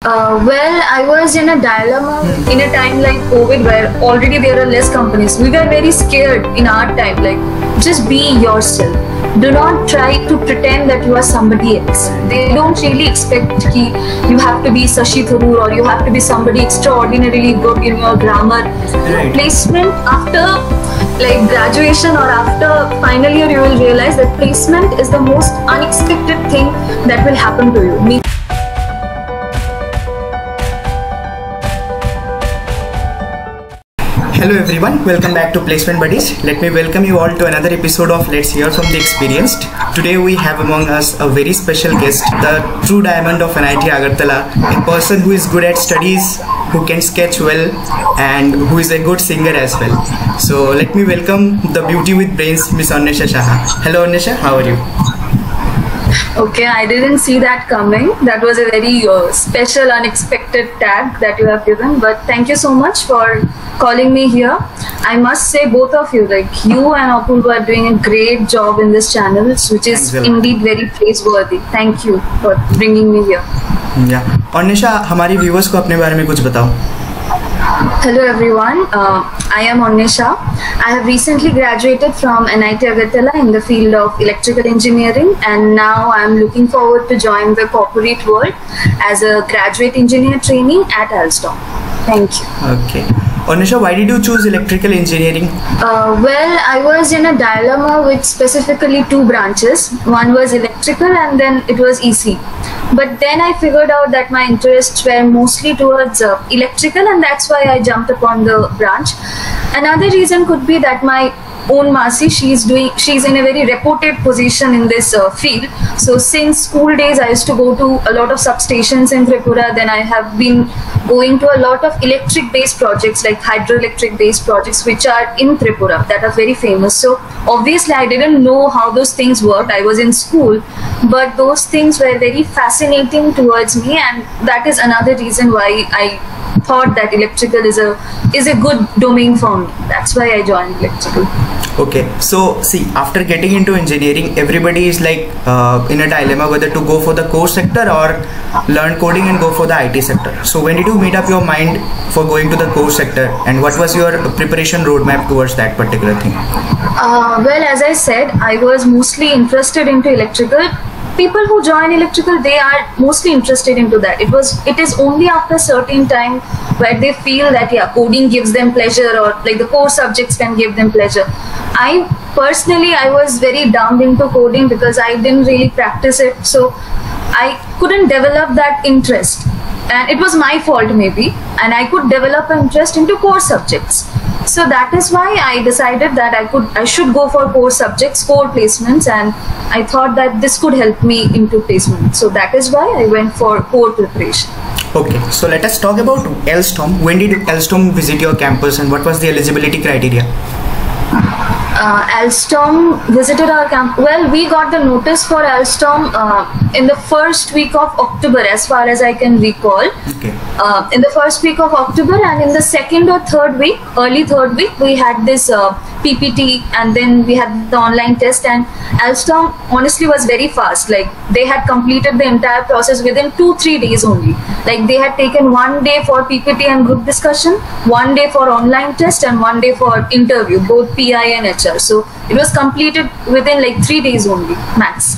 Well, I was in a dilemma in a time like COVID where already there are less companies. We were very scared in our time, like just be yourself. Do not try to pretend that you are somebody else. They don't really expect ki you have to be Sashi Tharoor or you have to be somebody extraordinarily good in your grammar. Right. Placement after like graduation or after final year, you will realize that placement is the most unexpected thing that will happen to you. Hello everyone, welcome back to Placement Buddies. Let me welcome you all to another episode of Let's Hear from the Experienced. Today we have among us a very special guest, the true diamond of NIT Agartala, a person who is good at studies, who can sketch well, and who is a good singer as well. So let me welcome the beauty with brains, Miss Annesha Shah. Hello Annesha, how are you? Okay, I didn't see that coming. That was a very special, unexpected tag that you have given. But thank you so much for calling me here. I must say, both of you, like you and Apurva, are doing a great job in this channel, which is indeed very praiseworthy. Thank you for bringing me here. Yeah, Annesha, हमारी viewers को अपने बारे में कुछ बताओ. Hello everyone, I am Annesha. I have recently graduated from NIT Agartala in the field of electrical engineering, and now I am looking forward to join the corporate world as a graduate engineer trainee at Alstom. Thank you. Okay. Annesha, why did you choose electrical engineering? Well, I was in a dilemma with specifically two branches. One was electrical and then it was EC. But then I figured out that my interests were mostly towards electrical, and that's why I jumped upon the branch. Another reason could be that my own Masi, she's in a very reputed position in this field. So since school days, I used to go to a lot of substations in Tripura. Then I have been going to a lot of electric based projects, like hydroelectric based projects, which are in Tripura that are very famous. So obviously I didn't know how those things worked. I was in school, but those things were very fascinating towards me, and that is another reason why I thought that electrical is a good domain for me. That's why I joined electrical. Okay, so see, after getting into engineering, everybody is like in a dilemma whether to go for the core sector or learn coding and go for the IT sector. So when did you made up your mind for going to the core sector, and what was your preparation roadmap towards that particular thing? Well, as I said, I was mostly interested into electrical. People who join electrical, they are mostly interested into that. It is only after a certain time where they feel that coding gives them pleasure, or like the core subjects can give them pleasure. I was very dumbed into coding because I didn't really practice it, so I couldn't develop that interest, and it was my fault maybe, and I could develop an interest into core subjects. So that is why I decided that I should go for core subjects, core placements, and I thought that this could help me into placement. So that is why I went for core preparation. Okay, so let us talk about Alstom. When did Alstom visit your campus, and what was the eligibility criteria? Alstom visited our camp. Well, we got the notice for Alstom in the first week of October, as far as I can recall. Okay. In the first week of October, and in the second or third week, early third week, we had this PPT, and then we had the online test. And Alstom honestly was very fast. Like they had completed the entire process within 2-3 days only. Like they had taken 1 day for PPT and group discussion, 1 day for online test, and 1 day for interview, both PI and HR. So it was completed within like 3 days only, max.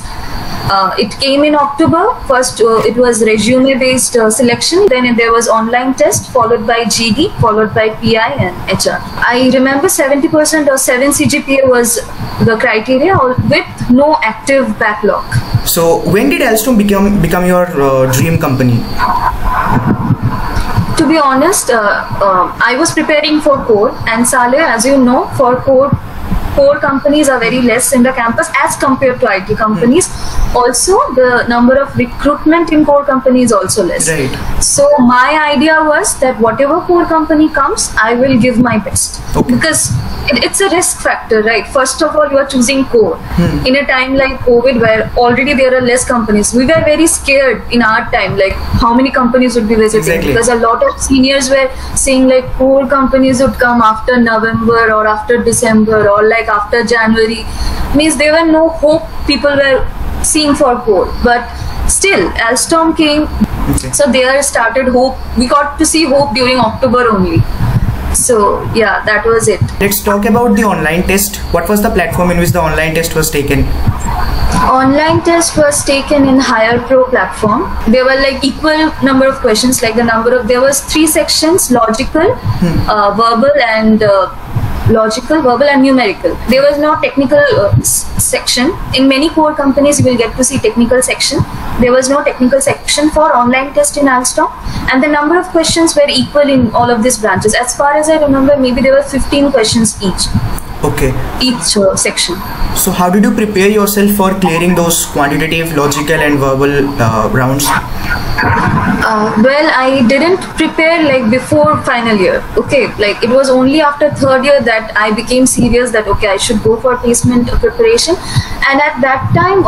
It came in October. First, it was resume-based selection. Then there was online test, followed by GD, followed by PI and HR. I remember 70% or 7 CGPA was the criteria, with no active backlog. So when did Alstom become your dream company? To be honest, I was preparing for core, and Saleh, as you know, for core companies are very less in the campus as compared to IT companies. Also, the number of recruitment in core companies is also less. Right. So my idea was that whatever core company comes, I will give my best. Okay. Because it's a risk factor, right? First of all, you are choosing core. In a time like COVID where already there are less companies. We were very scared in our time, like how many companies would be visiting. Exactly. Because a lot of seniors were saying like core companies would come after November or after December or like after January. Means there were no hope people were seeing for core. But still Alstom came. Okay. So there started hope. We got to see hope during October only. So yeah, that was it. Let's talk about the online test. What was the platform in which the online test was taken? Online test was taken in Higher Pro platform. There were like equal number of questions, like the number of, there was 3 sections: logical, verbal and numerical. There was no technical section. In many core companies you will get to see technical section. There was no technical section for online test in Alstom, and the number of questions were equal in all of these branches. As far as I remember, maybe there were 15 questions each. Okay. Each section. So how did you prepare yourself for clearing those quantitative, logical and verbal rounds? Well, I didn't prepare like before final year. Okay, like it was only after third year that I became serious that okay, I should go for placement preparation. And at that time,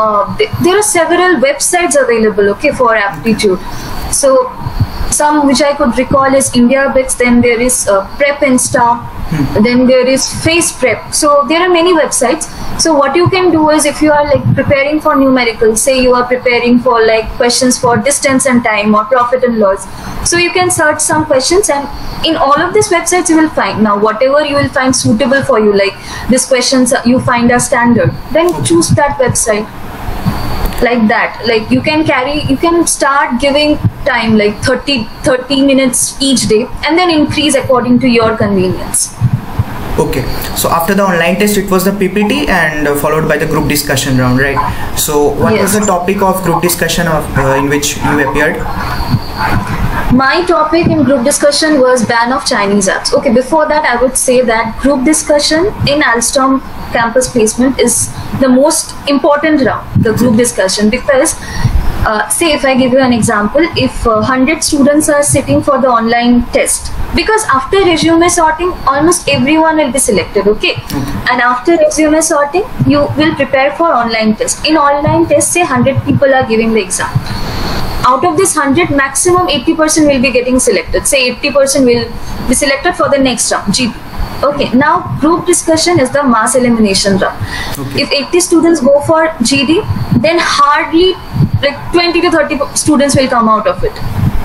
there are several websites available. Okay, for aptitude. So some which I could recall is India Bits. Then there is Prep Insta. Then there is Face Prep. So there are many websites. So what you can do is, if you are like preparing for numerical, say you are preparing for like questions for distance and time or profit and loss, so you can search some questions, and in all of these websites you will find, now whatever you will find suitable for you, like these questions you find are standard, then choose that website. Like that, like you can start giving time like 30 minutes each day, and then increase according to your convenience. Okay, so after the online test it was the PPT and followed by the group discussion round, right? So what was the topic of group discussion in which you appeared? My topic in group discussion was ban of Chinese apps. Okay, before that I would say that group discussion in Alstom campus placement is the most important round, the group discussion, because say if I give you an example, if 100 students are sitting for the online test, because after resume sorting almost everyone will be selected, okay? And after resume sorting you will prepare for online test. In online test, say 100 people are giving the exam. Out of this 100, maximum 80% will be getting selected. Say 80% will be selected for the next round, GP. Okay, now group discussion is the mass elimination round. Okay. If 80 students go for GD, then hardly like 20 to 30 students will come out of it.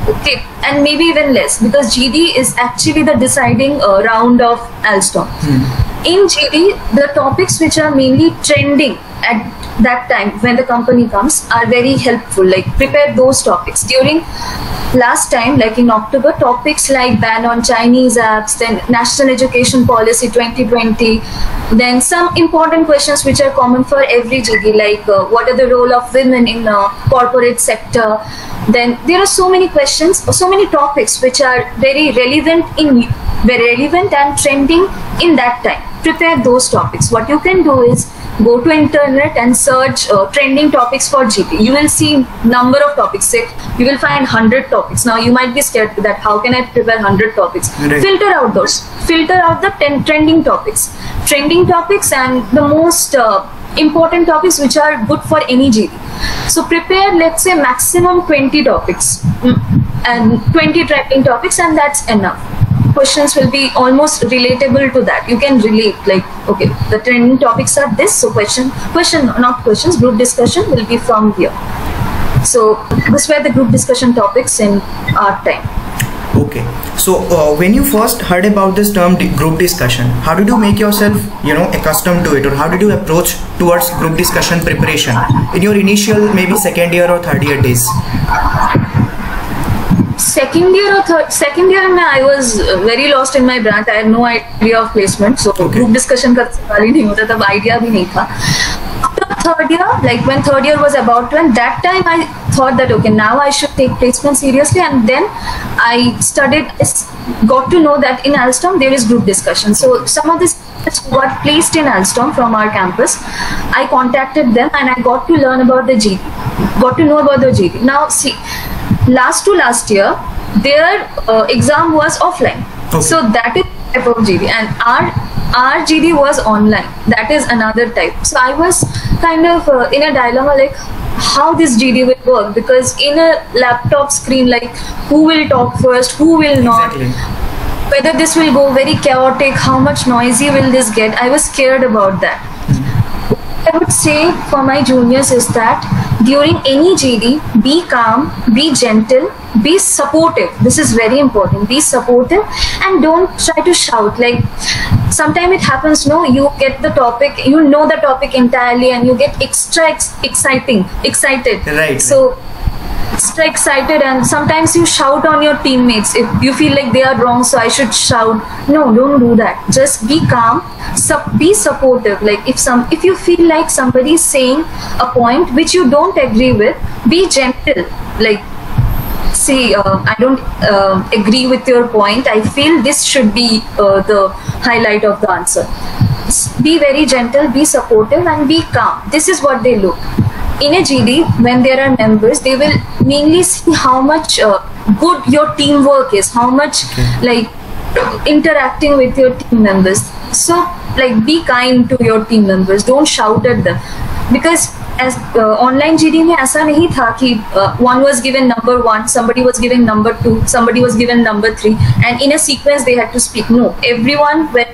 Okay, and maybe even less, because GD is actually the deciding round of Alstom. In GD, the topics which are mainly trending at that time when the company comes are very helpful. Like prepare those topics. During last time, like in October, topics like ban on Chinese apps, then National Education Policy 2020, then some important questions which are common for every GD, like what are the role of women in corporate sector. Then there are so many questions, so many topics which are very relevant and trending in that time. Prepare those topics. What you can do is go to internet and search trending topics for GP. You will see number of topics. Say you will find 100 topics. Now you might be scared that how can I prepare 100 topics? Right. Filter out those. Filter out the 10 trending topics. Trending topics and the most important topics which are good for any GD. So prepare, let's say, maximum 20 topics and 20 trending topics, and that's enough. Questions will be almost relatable to that. You can relate, like, okay, the trending topics are this, so not questions, group discussion will be from here. So this were the group discussion topics in our time. Okay, so when you first heard about this term group discussion, how did you make yourself, accustomed to it, or how did you approach towards group discussion preparation in your initial maybe second year or third year days? Second year, I was very lost in my branch. I had no idea of placement, so group discussion का सवाल ही नहीं होता, तब idea भी नहीं था. After third year, like when third year was about to end, that time I thought that okay, now I should take placement seriously, and then I got to know that in Alstom there is group discussion. So some of this got placed in Alstom from our campus. I contacted them and I got to learn about the GD. Got to know about the GD. Now see, last year their exam was offline. Okay. So that is type of GD, and our GD was online. That is another type. So I was kind of in a dilemma, like how this GD will work, because in a laptop screen, like who will talk first, who will not, whether this will go very chaotic, how much noisy will this get. I was scared about that. I would say for my juniors is that during any GD, be calm, be gentle, be supportive. This is very important. Be supportive and don't try to shout. Like sometimes it happens, no, you get the topic, you know the topic entirely, and you get excited. Right. So extra excited, and sometimes you shout on your teammates if you feel like they are wrong, so I should shout. No, don't do that. Just be calm, be supportive. Like if you feel like somebody is saying a point which you don't agree with, be gentle. Like, see, I don't agree with your point, I feel this should be the highlight of the answer. Be very gentle, be supportive, and be calm. This is what they look in a GD. When there are members, they will mainly see how much good your teamwork is, how much like interacting with your team members. So like, be kind to your team members, don't shout at them, because as online GD में ऐसा नहीं था कि one was given number 1, somebody was given number 2, somebody was given number 3, and in a sequence they had to speak. No, everyone went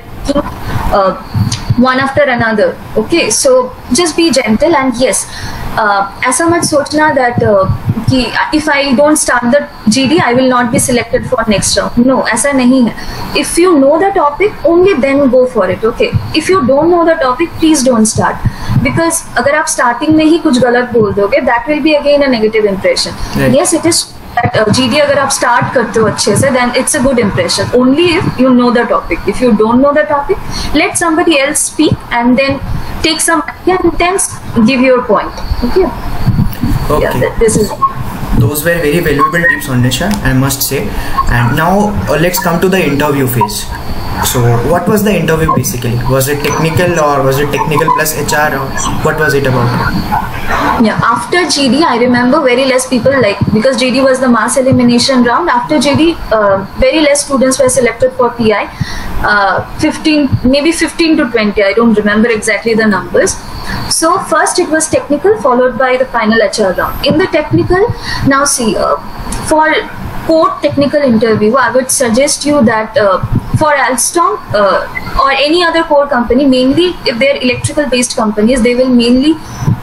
one after another. Okay, so just be gentle, and yes, ऐसा मत सोचना that कि if I don't start the GD, I will not be selected for next round. No, ऐसा नहीं है. If you know the topic, only then go for it. Okay, if you don't know the topic, please don't start, because अगर आप starting में ही कुछ गलत बोल दोगे, that will be again a negative impression. Right. Yes, it is that GD अगर आप start करते हो अच्छे से, then it's a good impression. Only if you know the topic. If you don't know the topic, let somebody else speak and then take some idea and then give your point. Okay. Okay. Yeah, this is. Those were very valuable tips, Annisha, I must say. And now let's come to the interview phase. So what was the interview basically? Was it technical, or was it technical plus HR, or what was it about? Yeah, after GD, I remember very less people, like, because GD was the mass elimination round. After GD, very less students were selected for PI. 15 to 20, I don't remember exactly the numbers. So first it was technical, followed by the final HR round. In the technical, now see, for core technical interview, I would suggest you that for Alstom or any other core company, mainly if they're electrical based companies, they will mainly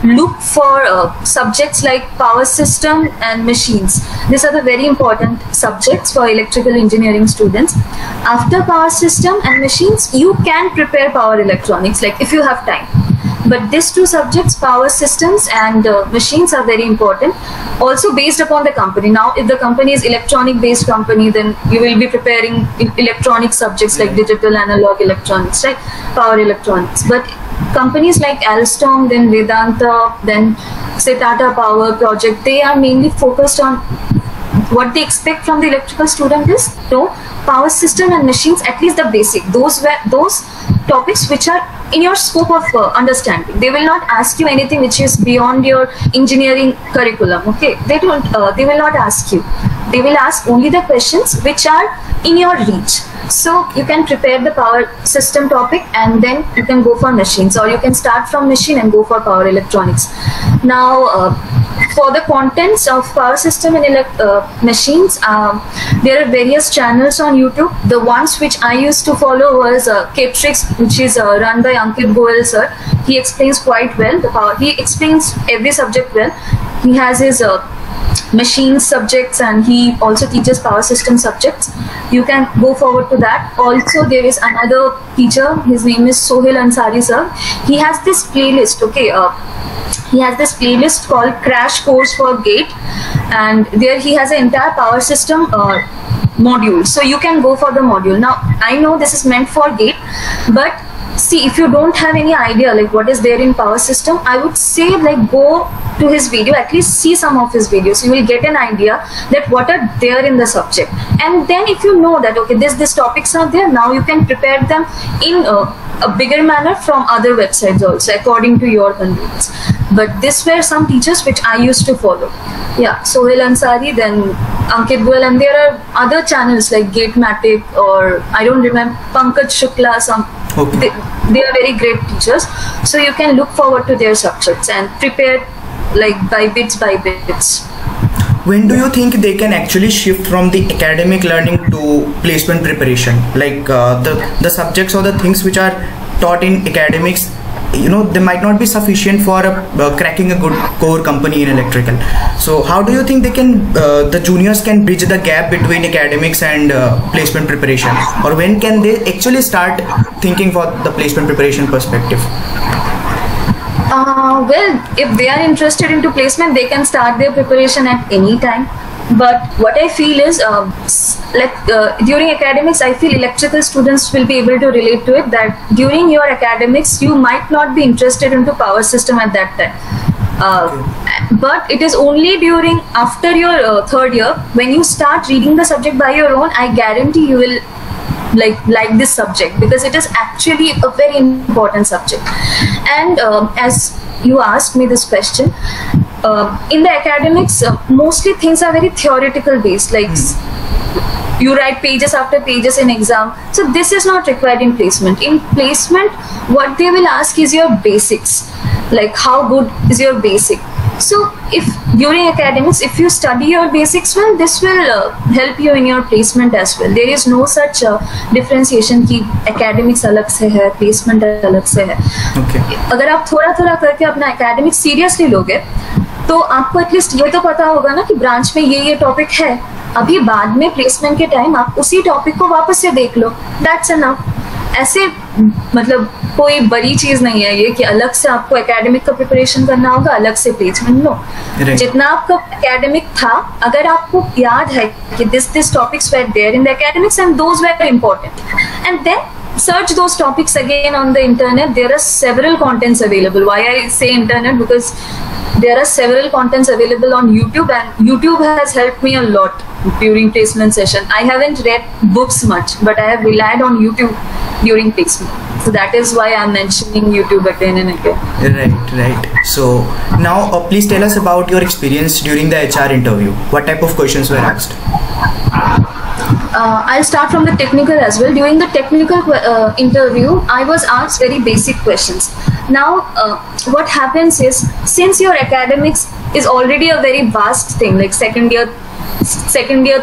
look for subjects like power system and machines. These are the very important subjects for electrical engineering students. After power system and machines, you can prepare power electronics, like if you have time. But these two subjects, power systems and machines, are very important. Also based upon the company. Now, if the company is electronic based company, then you will be preparing electronic subjects like digital, analog electronics, right? Power electronics. But companies like Alstom, then Vedanta, then say Tata Power Project, they are mainly focused on what they expect from the electrical student is power system and machines, at least the basic. Those topics which are in your scope of understanding. They will not ask you anything which is beyond your engineering curriculum. Okay, they will not ask you. They will ask only the questions which are in your reach. So you can prepare the power system topic and then you can go for machines, or you can start from machine and go for power electronics. Now, for the contents of power system and machines, there are various channels on YouTube. The ones which I used to follow was K-Trix, which is run by Ankit Goel sir. He explains quite well the power. He explains every subject well. He has his machine subjects and he also teaches power system subjects. You can go forward to that. Also, there is another teacher. His name is Sohail Ansari sir. He has this playlist. Okay. He has this playlist called Crash Course for GATE, and there he has an entire power system module. So you can go for the module. Now, I know this is meant for GATE, but see, if you don't have any idea like what is there in power system, I would say like go to his video, at least see some of his videos. You will get an idea that what are there in the subject. And then if you know that, okay, these topics are there, now you can prepare them in a bigger manner from other websites also, according to your convenience. But these were some teachers which I used to follow. Yeah, Sohail Ansari, then Ankit Goel, and there are other channels like Gatematic, or I don't remember, Pankaj Shukla, some. Okay. They are very great teachers. So you can look forward to their subjects and prepare like by bits by bits. When do you think they can actually shift from the academic learning to placement preparation? Like the subjects or the things which are taught in academics, they might not be sufficient for cracking a good core company in electrical. So how do you think they can the juniors can bridge the gap between academics and placement preparation, or when can they actually start thinking for the placement preparation perspective? Well, if they are interested into placement, they can start their preparation at any time. But what I feel is, during academics, I feel electrical students will be able to relate to it, that during your academics, you might not be interested into power system at that time. But it is only after your third year, when you start reading the subject by your own, I guarantee you will like this subject, because it is actually a very important subject. And as you asked me this question, in the academics, mostly things are very theoretical based, like you write pages after pages in exam. So this is not required in placement. In placement, what they will ask is your basics, like how good is your basic. So if during academics, if you study your basics well, this will help you in your placement as well. There is no such differentiation कि academics अलग से है, placement अलग से है. Okay. अगर आप थोड़ा करके अपना academics seriously लोगे, तो आपको एटलीस्ट ये तो पता होगा ना कि ब्रांच में ये टॉपिक है. अभी बाद में प्लेसमेंट के टाइम आप उसी टॉपिक को वापस से देख लो, दैट्स एनफ. ऐसे मतलब कोई बड़ी चीज नहीं है ये कि अलग से आपको एकेडमिक का प्रिपरेशन करना होगा, अलग से प्लेसमेंट. नो, जितना आपका एकेडमिक था, अगर आपको याद है कि this topics were there in the academics and those were important, and then search those topics again on the internet. There are several contents available. Why I say internet? Because there are several contents available on YouTube, and YouTube has helped me a lot during placement session. I haven't read books much, but I have relied on YouTube during placement. So that is why I'm mentioning YouTube again and again. Right. So now please tell us about your experience during the HR interview. What type of questions were asked? I'll start from the technical as well. During the technical interview, I was asked very basic questions. Now, what happens is, since your academics is already a very vast thing, like second year,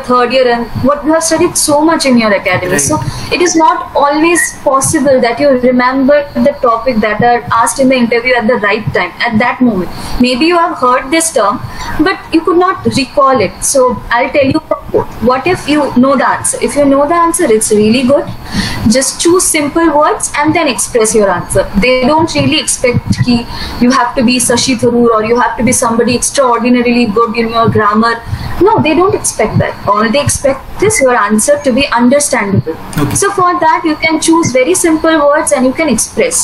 third year, and what you have studied so much in your academics, so it is not always possible that you remember the topic that are asked in the interview at the right time, at that moment. Maybe you have heard this term, but you could not recall it. So I'll tell you, what if you know the answer? If you know the answer, it's really good. Just choose simple words and then express your answer. They don't really expect ki you have to be Shashi Tharoor or you have to be somebody extraordinarily good in your grammar. No, they don't expect that. All they expect is your answer to be understandable. Okay. So for that, you can choose very simple words and you can express.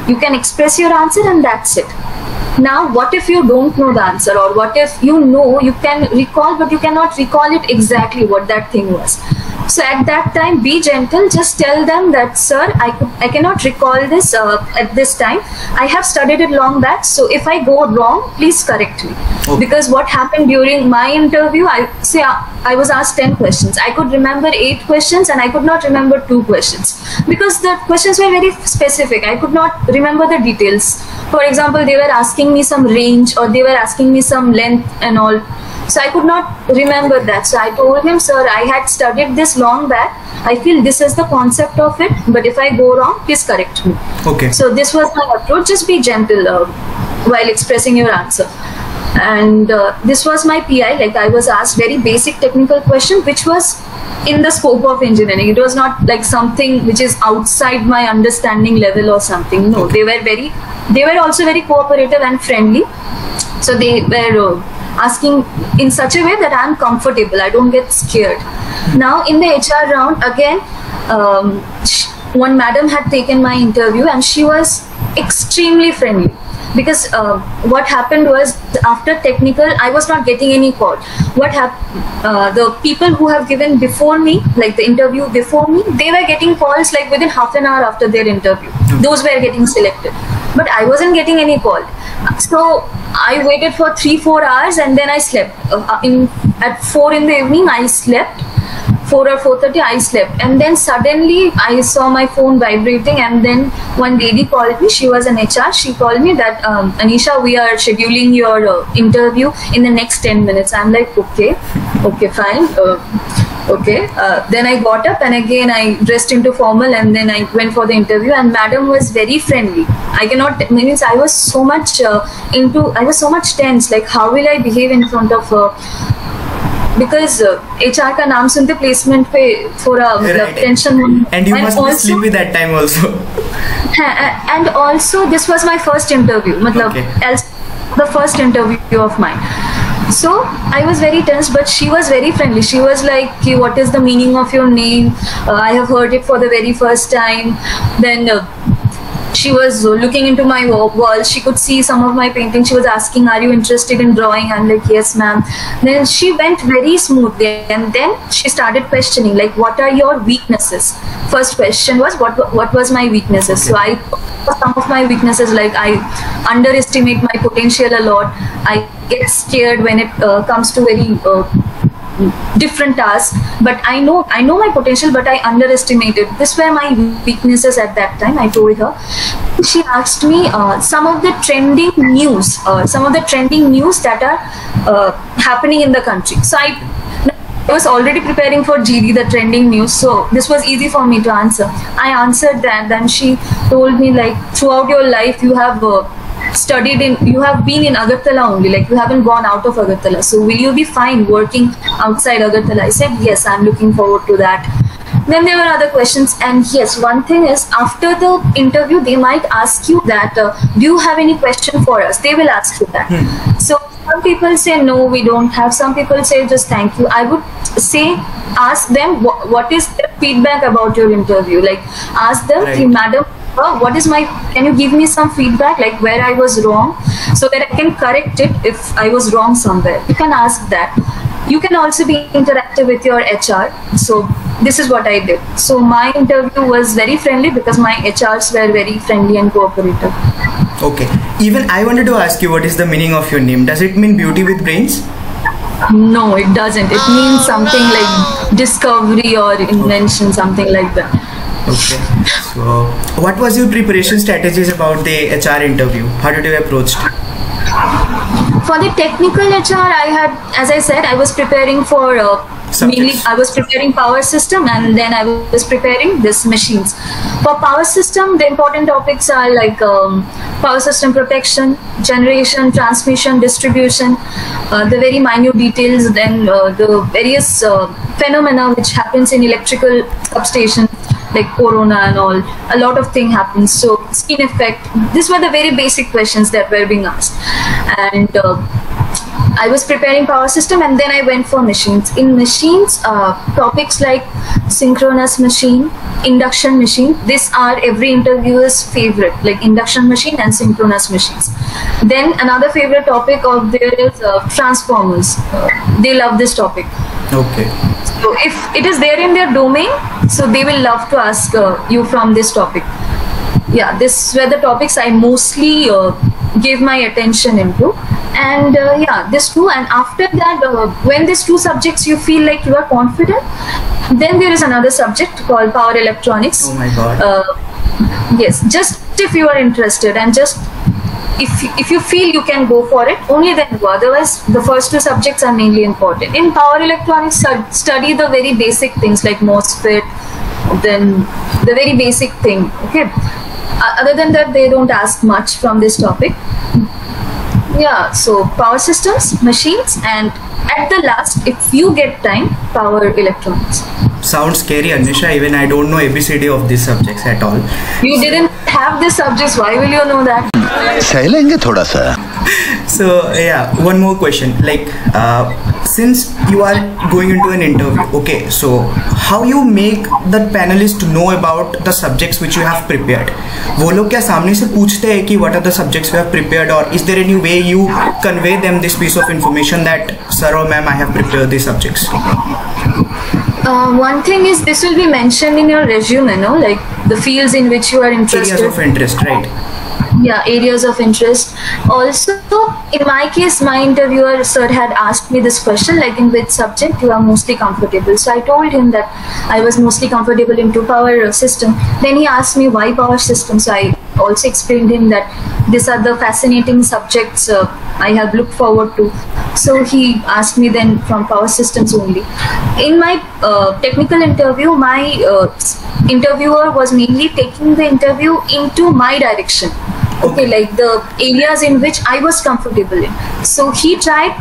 You can express your answer and that's it. Now, what if you don't know the answer, or what if you know, you can recall, but you cannot recall it exactly what that thing was? So at that time, be gentle. Just tell them that, sir, I cannot recall this at this time. I have studied it long back. So if I go wrong, please correct me. Okay. Because what happened during my interview, I was asked 10 questions. I could remember 8 questions and I could not remember 2 questions because the questions were very specific. I could not remember the details. For example, they were asking me some range or they were asking me some length and all. So I could not remember that. So I told him, sir, I had studied this long back. I feel this is the concept of it, but if I go wrong, please correct me. Okay. So this was my approach. Just be gentle while expressing your answer. And this was my PI. Like, I was asked very basic technical question, which was in the scope of engineering. It was not like something which is outside my understanding level or something. No, okay. They were also very cooperative and friendly. So they were asking in such a way that I'm comfortable. I don't get scared. Now in the HR round again, one madam had taken my interview and she was extremely friendly. Because what happened was, after technical, I was not getting any call. What happened? The people who have given before me, like the interview before me, they were getting calls like within half an hour after their interview. Those were getting selected, but I wasn't getting any call. So I waited for 3-4 hours and then I slept. At 4 in the evening, I slept. 4 or 4:30, I slept, and then suddenly I saw my phone vibrating, and then one lady called me. She was an HR. She called me that, Anisha, we are scheduling your interview in the next 10 minutes. I'm like, okay, fine. Okay. Then I got up and again I dressed into formal and then I went for the interview. And madam was very friendly. I cannot means I was so much I was so much tense. Like how will I behave in front of her? Because HR का नाम सुनते placement पे थोड़ा मतलब tension. And you must be sleepy that time also. And also this was my first interview. मतलब the first interview of mine. So I was very tense, but she was very friendly. She was like, what is the meaning of your name? I have heard it for the very first time. Then she was looking into my wall. She could see some of my paintings. She was asking, are you interested in drawing? I'm like, yes, ma'am. Then she went very smoothly. And then she started questioning, like, what are your weaknesses? First question was, what was my weaknesses? Okay. So some of my weaknesses, like I underestimate my potential a lot. I get scared when it comes to very different tasks, but I know my potential, but I underestimate it. These were my weaknesses at that time. I told her. She asked me some of the trending news that are happening in the country. So I was already preparing for GD, the trending news, so this was easy for me to answer. I answered that. Then she told me, like, throughout your life you have you have been in Agartala only, like you haven't gone out of Agartala, so will you be fine working outside Agartala? I said yes, I'm looking forward to that. Then there were other questions, and yes, one thing is, after the interview they might ask you that do you have any question for us? They will ask you that. So some people say no, we don't have. Some people say just thank you. I would say ask them what is their feedback about your interview. Like ask them, right. Madam, can you give me some feedback, like where I was wrong, so that I can correct it if I was wrong somewhere. You can ask that. You can also be interactive with your HR. So this is what I did. So my interview was very friendly because my HRs were very friendly and cooperative. Okay. Even I wanted to ask you, what is the meaning of your name? Does it mean beauty with brains? No, it doesn't. It means something like discovery or invention, something like that. Okay. So, what was your preparation strategies about the HR interview? How did you approach it? For the technical HR, I had, as I said, I was preparing for mainly I was preparing power system, and then I was preparing this machines. For power system, the important topics are like power system protection, generation, transmission, distribution, the very minute details, then the various phenomena which happens in electrical substations, like corona and all. A lot of thing happens. So skin effect. These were the very basic questions that were being asked. And I was preparing power system, and then I went for machines. In machines, topics like synchronous machine, induction machine, these are every interviewer's favorite, like induction machine and synchronous machines. Then another favorite topic of theirs is transformers. They love this topic. Okay. So if it is there in their domain, so they will love to ask you from this topic. Yeah, these were the topics I mostly gave my attention into. And yeah, this too. And after that, when these two subjects you feel like you are confident, then there is another subject called power electronics. Oh my God. Yes, just if you are interested, and just if you feel you can go for it, only then go. Otherwise, the first two subjects are mainly important. In power electronics, study the very basic things like MOSFET, then the very basic thing. Okay. Other than that, they don't ask much from this topic. Yeah, so power systems, machines, and at the last, if you get time, power electronics. Sounds scary, Anisha. Even I don't know ABCD of these subjects at all. You didn't have these subjects. Why will you know that? So yeah, one more question. Like, since you are going into an interview, okay, so how you make the panelists know about the subjects which you have prepared? वो लोग क्या सामने से पूछते हैं कि what are the subjects you have prepared, or is there any way you convey them this piece of information that sir or ma'am I have prepared these subjects? One thing is, this will be mentioned in your resume, no? Like the fields in which you are interested. Areas of interest, right? Yeah, areas of interest. Also, in my case, my interviewer sir had asked me this question, like in which subject you are mostly comfortable. So I told him that I was mostly comfortable into power system. Then he asked me why power system. So I also explained him that these are the fascinating subjects I have looked forward to. So he asked me then from power systems only. In my technical interview, my interviewer was mainly taking the interview into my direction. Okay, like the areas in which I was comfortable in. So he tried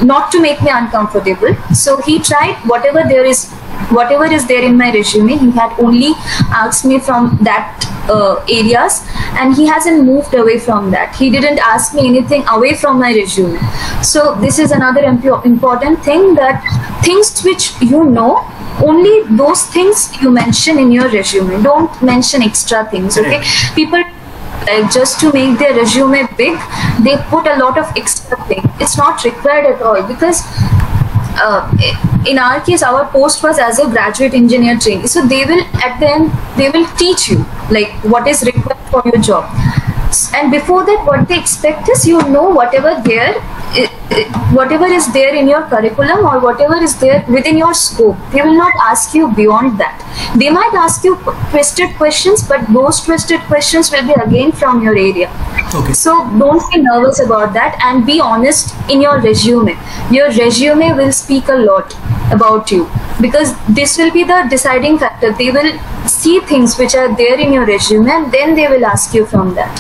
not to make me uncomfortable. So he tried whatever is there in my resume. He had only asked me from that areas, and he hasn't moved away from that. He didn't ask me anything away from my resume. So this is another important thing, that things which you know, only those things you mention in your resume. Don't mention extra things. Okay, people just to make their resume big, they put a lot of extra thing. It's not required at all, because in our case, our post was as a graduate engineer trainee. So they will, at the end, they will teach you like what is required for your job. And before that, what they expect is, you know, whatever is there in your curriculum or whatever is there within your scope. They will not ask you beyond that. They might ask you twisted questions, but those twisted questions will be again from your area. Okay. So don't be nervous about that, and be honest in your resume. Your resume will speak a lot about you, because this will be the deciding factor. They will see things which are there in your resume, and then they will ask you from that.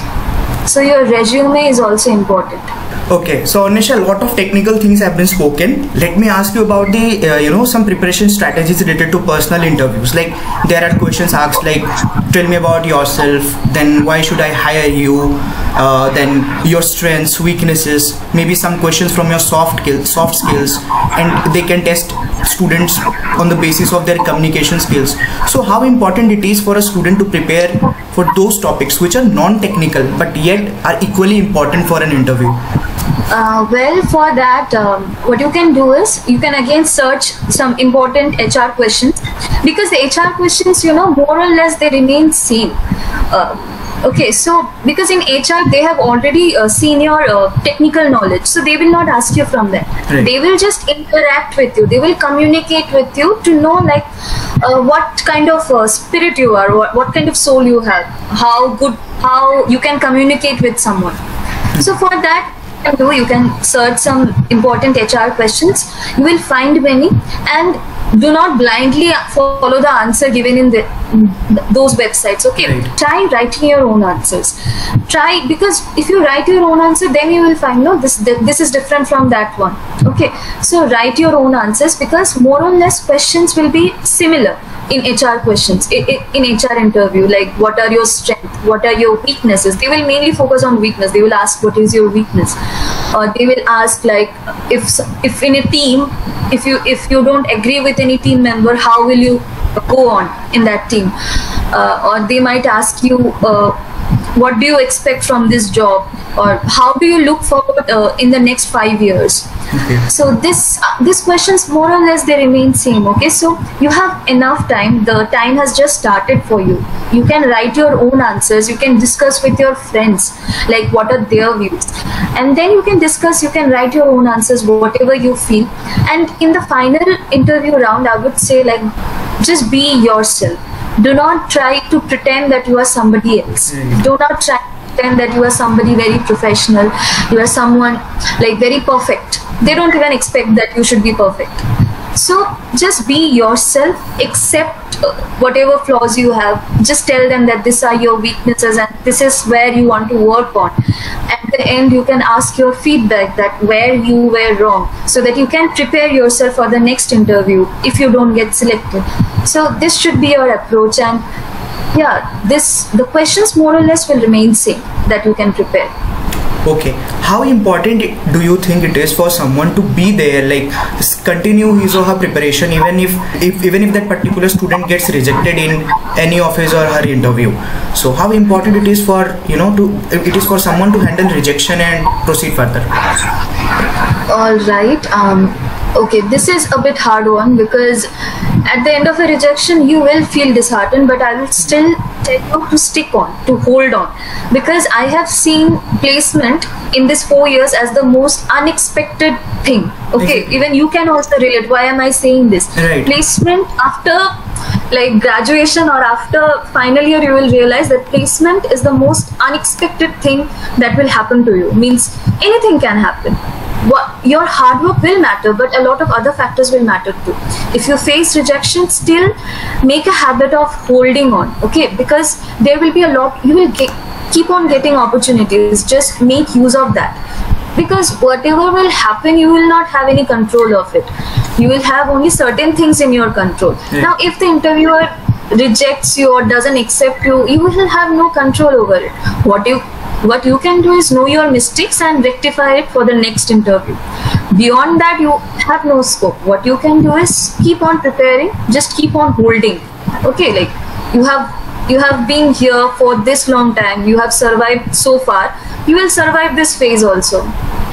So your resume is also important. Okay, so Nisha, a lot of technical things have been spoken. Let me ask you about the some preparation strategies related to personal interviews. Like there are questions asked like, tell me about yourself, then why should I hire you, then your strengths, weaknesses, maybe some questions from your soft skills, and they can test students on the basis of their communication skills. So how important it is for a student to prepare for those topics which are non-technical but yet are equally important for an interview? Well, for that, what you can do is, you can again search some important HR questions, because the HR questions, you know, more or less they remain same. Okay, so because in HR they have already seen your technical knowledge, so they will not ask you from that. Right. They will just interact with you. They will communicate with you to know like what kind of spirit you are, what kind of soul you have, how you can communicate with someone. So for that, you can search some important HR questions. You will find many, and do not blindly follow the answer given in those websites. Okay, Right. Try writing your own answers. Try, because if you write your own answer, then you will find, no, this is different from that one. Okay, so write your own answers, because more or less questions will be similar in HR questions, in HR interview. Like, what are your strengths, what are your weaknesses? They will mainly focus on weakness. They will ask, what is your weakness? Or they will ask, like, if in a team, if you don't agree with any team member, how will you go on in that team? Or they might ask you, what do you expect from this job, or how do you look forward in the next 5 years? Okay. So these questions more or less they remain same. Okay, so you have enough time. The time has just started for you. You can write your own answers. You can discuss with your friends, like what are their views, and then you can discuss. You can write your own answers, whatever you feel. And in the final interview round, I would say, like, just be yourself. Do not try to pretend that you are somebody else. Do not try to pretend that you are somebody very professional. You are someone like very perfect. They don't even expect that you should be perfect. So just be yourself, accept whatever flaws you have. Just tell them that these are your weaknesses and this is where you want to work on. At the end, you can ask your feedback, that where you were wrong, so that you can prepare yourself for the next interview if you don't get selected. So this should be your approach, and yeah, the questions more or less will remain same that you can prepare. Okay, how important do you think it is for someone to be there, like continue his or her preparation, even if that particular student gets rejected in any of his or her interview? So how important it is for someone to handle rejection and proceed further? All right. Okay, this is a bit hard one, because at the end of a rejection you will feel disheartened, but I will still tell you to stick on, to hold on, because I have seen placement in this 4 years as the most unexpected thing. Okay, even you can also relate. Why am I saying this? Right. Placement after like graduation or after final year, you will realize that placement is the most unexpected thing that will happen to you. Means anything can happen. Your hard work will matter, but a lot of other factors will matter too. If you face rejection, still make a habit of holding on, okay? Because there will be a lot, you will keep on getting opportunities. Just make use of that. Because whatever will happen, you will not have any control of it. You will have only certain things in your control. Yeah. Now, if the interviewer rejects you or doesn't accept you, you will have no control over it. What you can do is know your mistakes and rectify it for the next interview. Beyond that, you have no scope. What you can do is keep on preparing, just keep on holding. Okay, like you have been here for this long time, you have survived so far, you will survive this phase also.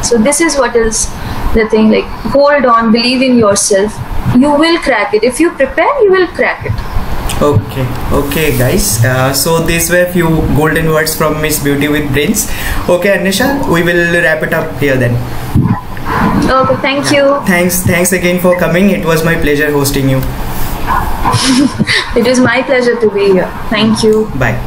So this is what is the thing, like hold on, believe in yourself, you will crack it. If you prepare, you will crack it. Okay guys, so these were few golden words from Miss Beauty with Brains. Okay Anusha, we will wrap it up here then. Okay, thank you. Thanks again for coming. It was my pleasure hosting you. It is my pleasure to be here. Thank you. Bye.